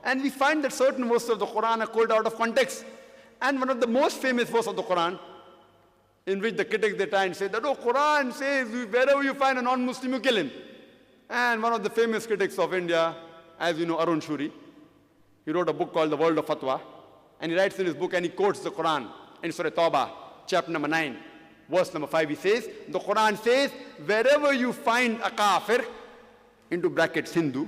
And we find that certain verses of the Qur'an are quoted out of context. And one of the most famous verses of the Qur'an, in which the critics they try and say that, oh, Qur'an says wherever you find a non-Muslim, you kill him. And one of the famous critics of India, as you know, Arun Shuri, he wrote a book called The World of Fatwa. And he writes in his book and he quotes the Qur'an in Surah Tawbah, chapter number 9, verse number 5. He says, the Qur'an says, wherever you find a Kaafir, into brackets Hindu,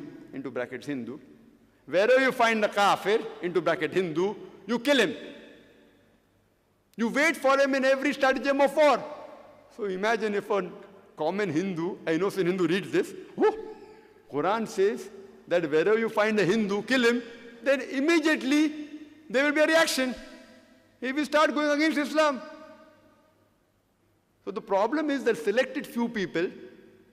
wherever you find a Kaafir, into bracket Hindu, you kill him. You wait for him in every stratagem of war. So imagine if a common Hindu, an innocent Hindu reads this, oh, Quran says that wherever you find a Hindu, kill him, then immediately there will be a reaction. He will start going against Islam. So the problem is that selected few people,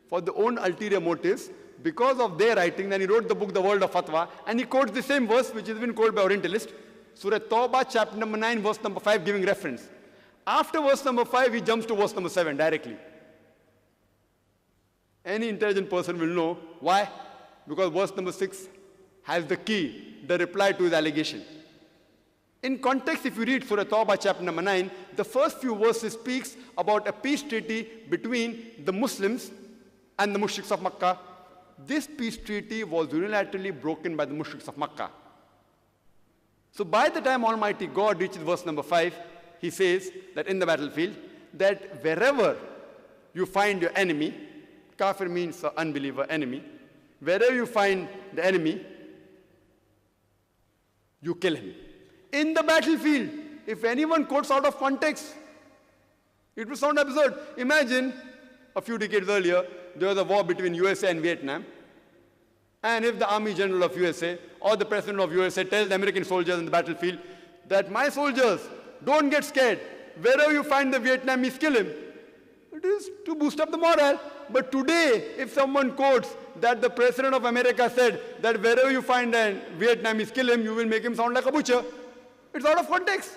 for their own ulterior motives, because of their writing, then he wrote the book, The World of Fatwa, and he quotes the same verse which has been quoted by Orientalists, Surah Tawbah, chapter number 9, verse number 5, giving reference. After verse number 5, he jumps to verse number 7 directly. Any intelligent person will know why. Because verse number 6 has the key, the reply to his allegation. In context, if you read Surah Tawbah, chapter number 9, the first few verses speaks about a peace treaty between the Muslims and the mushriks of Makkah. This peace treaty was unilaterally broken by the mushriks of Makkah. So by the time Almighty God reaches verse number 5, he says that in the battlefield, that wherever you find your enemy, Kaafir means unbeliever, enemy, wherever you find the enemy, you kill him. In the battlefield, if anyone quotes out of context, it will sound absurd. Imagine a few decades earlier, there was a war between USA and Vietnam. And if the Army General of USA or the President of USA tells the American soldiers in the battlefield that my soldiers, don't get scared, wherever you find the Vietnamese, kill him. It is to boost up the morale. But today, if someone quotes that the President of America said that wherever you find a Vietnamese, kill him, you will make him sound like a butcher. It's out of context.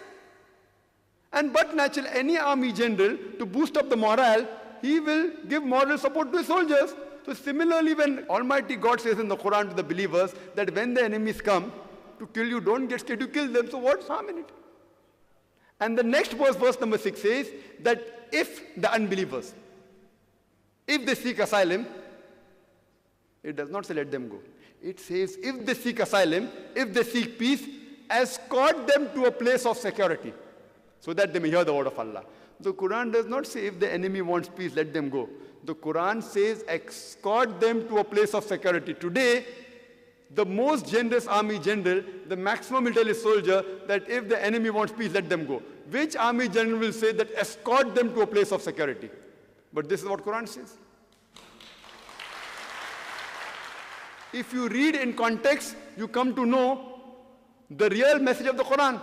But naturally, any army general, to boost up the morale, he will give moral support to his soldiers. So similarly, when Almighty God says in the Quran to the believers that when the enemies come to kill you, don't get scared, you kill them. So what's harm in it? And the next verse, verse number 6 says that if the unbelievers, if they seek asylum, it does not say let them go. It says if they seek asylum, if they seek peace, escort them to a place of security so that they may hear the word of Allah. The Quran does not say if the enemy wants peace, let them go. The Quran says escort them to a place of security. Today, the most generous army general, the maximum will tell his soldier that if the enemy wants peace, let them go. Which army general will say that escort them to a place of security? But this is what Quran says. If you read in context, you come to know the real message of the Quran.